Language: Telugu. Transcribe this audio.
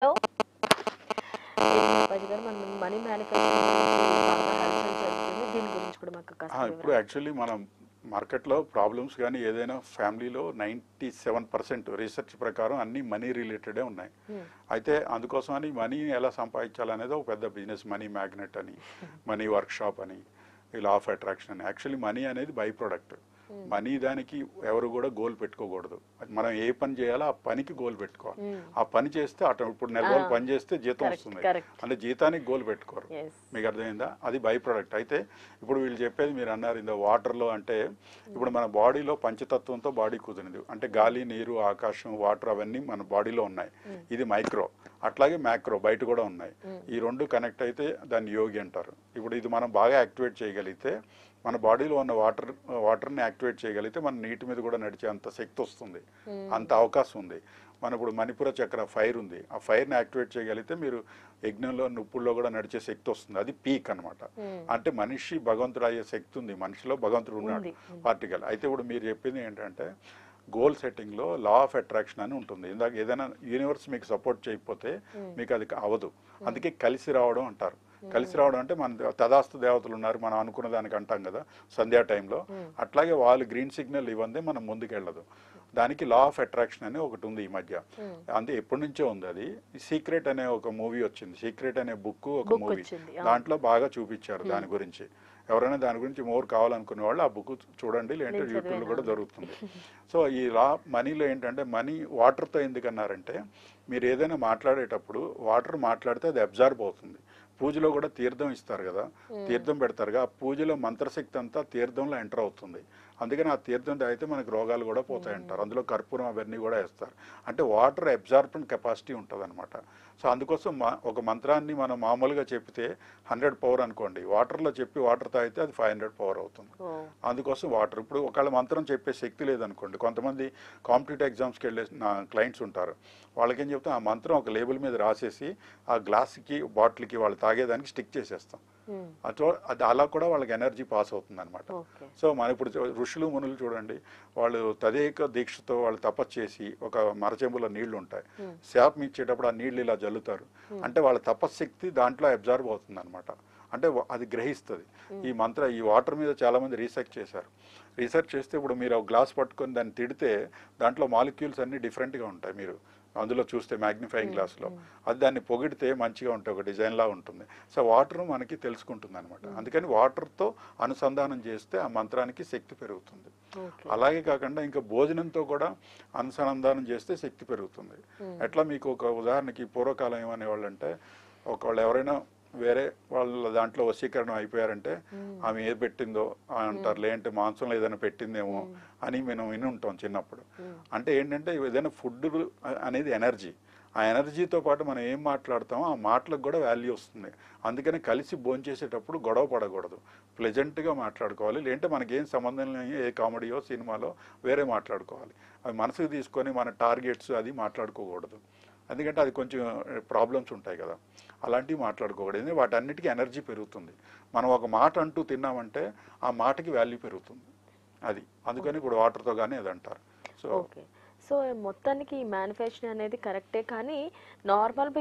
హలో! ఏంటి అప్పాజీ గారు మనం మనీ మేనిఫెస్టేషన్ గురించి బాగా హల్చల్ జరుగుతుంది. దీని గురించి కూడా మాకు కాస్త ఇప్పుడు వివరాలు. యాక్చువల్లీ మనం మార్కెట్లో ప్రాబ్లమ్స్ కానీ ఏదైనా ఫ్యామిలీలో 97% రీసెర్చ్ ప్రకారం అన్ని మనీ రిలేటెడే ఉన్నాయి. హ్మ్. అయితే అందుకోసమని మనీ ఎలా సంపాదించాలనేది ఒక పెద్ద బిజినెస్, మనీ మ్యాగ్నెట్ అని, మనీ వర్క్ షాప్ అని, ఈ లా ఆఫ్ అట్రాక్షన్ అని. యాక్చువల్లీ మనీ అనేది బై ప్రోడక్ట్. మనీ దానికి ఎవరు కూడా గోల్ పెట్టుకోకూడదు. మనం ఏ పని చేయాలో ఆ పనికి గోల్ పెట్టుకోవాలి. ఆ పని చేస్తే ఇప్పుడు నెల రోజులు పని చేస్తే జీతం కరెక్ట్ వస్తుంది. కరెక్ట్. అంటే జీతానికి గోల్ పెట్టుకోరు. ఎస్. మీకు అర్థమైందా? అది బై ప్రోడక్ట్. అయితే ఇప్పుడు వీళ్ళు చెప్పేది మీరు అన్నారు ఇంత వాటర్లో అంటే ఇప్పుడు మన బాడీలో పంచతత్వంతో బాడీ కుదిరింది. అంటే గాలి, నీరు, ఆకాశం, వాటర్ అవన్నీ మన బాడీలో ఉన్నాయి. ఇది మైక్రో. అట్లాగే మ్యాక్రో బయట కూడా ఉన్నాయి. ఈ రెండు కనెక్ట్ అయితే దాన్ని యోగి అంటారు. ఇప్పుడు ఇది మనం బాగా యాక్టివేట్ చేయగలిగితే మన బాడీలో ఉన్న వాటర్ని యాక్టివేట్ చేయగలిగితే మన నీటి మీద కూడా నడిచే అంత శక్తి వస్తుంది, అంత అవకాశం ఉంది. మన ఇప్పుడు మణిపుర చక్ర ఫైర్ ఉంది. ఆ ఫైర్ని యాక్టివేట్ చేయగలిగితే మీరు యజ్ఞంలో నుప్పుల్లో కూడా నడిచే శక్తి వస్తుంది. అది పీక్ అనమాట. అంటే మనిషి భగవంతుడు అయ్యే శక్తి ఉంది మనిషిలో, భగవంతుడు ఉన్నాడు పార్టికల్. అయితే ఇప్పుడు మీరు చెప్పింది ఏంటంటే గోల్ సెట్టింగ్లో లా ఆఫ్ అట్రాక్షన్ అని ఉంటుంది. ఇందాక ఏదైనా యూనివర్స్ మీకు సపోర్ట్ చేయకపోతే మీకు అది అవ్వదు. అందుకే కలిసి రావడం అంటారు. కలిసి రావడం అంటే మన తదాస్తు దేవతలు ఉన్నారు, మనం అనుకున్న దానికి అంటాం కదా సంధ్యా టైంలో. అట్లాగే వాళ్ళు గ్రీన్ సిగ్నల్ ఇవ్వందే మనం ముందుకెళ్ళదు. దానికి లా ఆఫ్ అట్రాక్షన్ అని ఒకటి ఉంది ఈ మధ్య. అంటే ఎప్పటి నుంచో ఉంది అది. సీక్రెట్ అనే ఒక మూవీ వచ్చింది, సీక్రెట్ అనే బుక్ ఒక మూవీ. దాంట్లో బాగా చూపించారు దాని గురించి. ఎవరైనా దాని గురించి మోర్ కావాలనుకునే వాళ్ళు ఆ బుక్ చూడండి, లేదంటే యూట్యూబ్లో కూడా దొరుకుతుంది. సో ఈ లా మనీలో ఏంటంటే మనీ వాటర్తో ఎందుకన్నారంటే మీరు ఏదైనా మాట్లాడేటప్పుడు వాటర్ మాట్లాడితే అది అబ్జర్వ్ అవుతుంది. పూజలో కూడా తీర్థం ఇస్తారు కదా, తీర్థం పెడతారుగా, ఆ పూజలో మంత్రశక్తి అంతా తీర్థంలో ఎంటర్ అవుతుంది. అందుకని ఆ తీర్థం తాగితే మనకు రోగాలు కూడా పోతాయంటారు. అందులో కర్పూరం అవన్నీ కూడా వేస్తారు. అంటే వాటర్ అబ్జార్బెంట్ కెపాసిటీ ఉంటుంది అనమాట. సో అందుకోసం ఒక మంత్రాన్ని మనం మామూలుగా చెప్తే 100 పవర్ అనుకోండి, వాటర్లో చెప్పి వాటర్ తాగితే అది 500 పవర్ అవుతుంది. అందుకోసం వాటర్. ఇప్పుడు ఒకవేళ మంత్రం చెప్పే శక్తి లేదనుకోండి, కొంతమంది కాంపిటేటివ్ ఎగ్జామ్స్కి వెళ్ళే నా క్లయింట్స్ ఉంటారు. వాళ్ళకేం చెప్తాం, ఆ మంత్రం ఒక లేబుల్ మీద రాసేసి ఆ గ్లాస్కి బాటిల్కి వాళ్ళు తాగేదానికి స్టిక్ చేసేస్తాం. అది అలా కూడా వాళ్ళకి ఎనర్జీ పాస్ అవుతుంది అనమాట. సో మన ఇప్పుడు ఋషులు మునులు చూడండి, వాళ్ళు తదేక దీక్షతో వాళ్ళు తపస్సు చేసి ఒక మరచెంబులో నీళ్లు ఉంటాయి, శాపం ఇచ్చేటప్పుడు ఆ నీళ్లు ఇలా జల్లుతారు. అంటే వాళ్ళ తపశ్శక్తి దాంట్లో అబ్జర్వ్ అవుతుంది అనమాట. అంటే అది గ్రహిస్తుంది. ఈ వాటర్ మీద చాలా మంది రీసెర్చ్ చేశారు. రీసెర్చ్ చేస్తే ఇప్పుడు మీరు ఒక గ్లాస్ పట్టుకొని దాన్ని తిడితే దాంట్లో మాలిక్యూల్స్ అన్ని డిఫరెంట్గా ఉంటాయి. మీరు అందులో చూస్తే మ్యాగ్నిఫైయింగ్ గ్లాస్లో అది దాన్ని పొగిడితే మంచిగా ఉంటుంది, ఒక డిజైన్లా ఉంటుంది. సో వాటర్ మనకి తెలుసుకుంటుంది అనమాట. అందుకని వాటర్తో అనుసంధానం చేస్తే ఆ మంత్రానికి శక్తి పెరుగుతుంది. అలాగే కాకుండా ఇంకా భోజనంతో కూడా అనుసంధానం చేస్తే శక్తి పెరుగుతుంది. ఎట్లా మీకు ఒక ఉదాహరణకి పూర్వకాలం ఏమనేవాళ్ళు అంటే, ఒకళ్ళు ఎవరైనా వేరే వాళ్ళ దాంట్లో వశీకరణం అయిపోయారంటే ఆమె ఏది పెట్టిందో అంటారు, లేదంటే మాంసంలో ఏదైనా పెట్టిందేమో అని మనం విని ఉంటాం చిన్నప్పుడు. అంటే ఏంటంటే ఏదైనా ఫుడ్ అనేది ఎనర్జీ. ఆ ఎనర్జీతో పాటు మనం ఏం మాట్లాడతామో ఆ మాటలకు కూడా వాల్యూ వస్తుంది. అందుకని కలిసి భోంచేసేటప్పుడు గొడవ పడకూడదు, ప్లెజెంట్గా మాట్లాడుకోవాలి. లేదంటే మనకేం సంబంధం లేని ఏ కామెడీయో సినిమాలో వేరే మాట్లాడుకోవాలి. అవి మనసుకు తీసుకొని మన టార్గెట్స్ అది మాట్లాడుకోకూడదు. ఎందుకంటే అది కొంచెం ప్రాబ్లమ్స్ ఉంటాయి కదా, అలాంటివి మాట్లాడుకోకూడదు. వాటన్నిటికీ ఎనర్జీ పెరుగుతుంది. మనం ఒక మాట అంటూ తిన్నామంటే ఆ మాటకి వాల్యూ పెరుగుతుంది. అది అందుకని ఇప్పుడు వాటర్తో కానీ అది అంటారు. సో సో మొత్తానికి ఈ మేనిఫెస్టేషన్ అనేది కరెక్టే, కానీ నార్మల్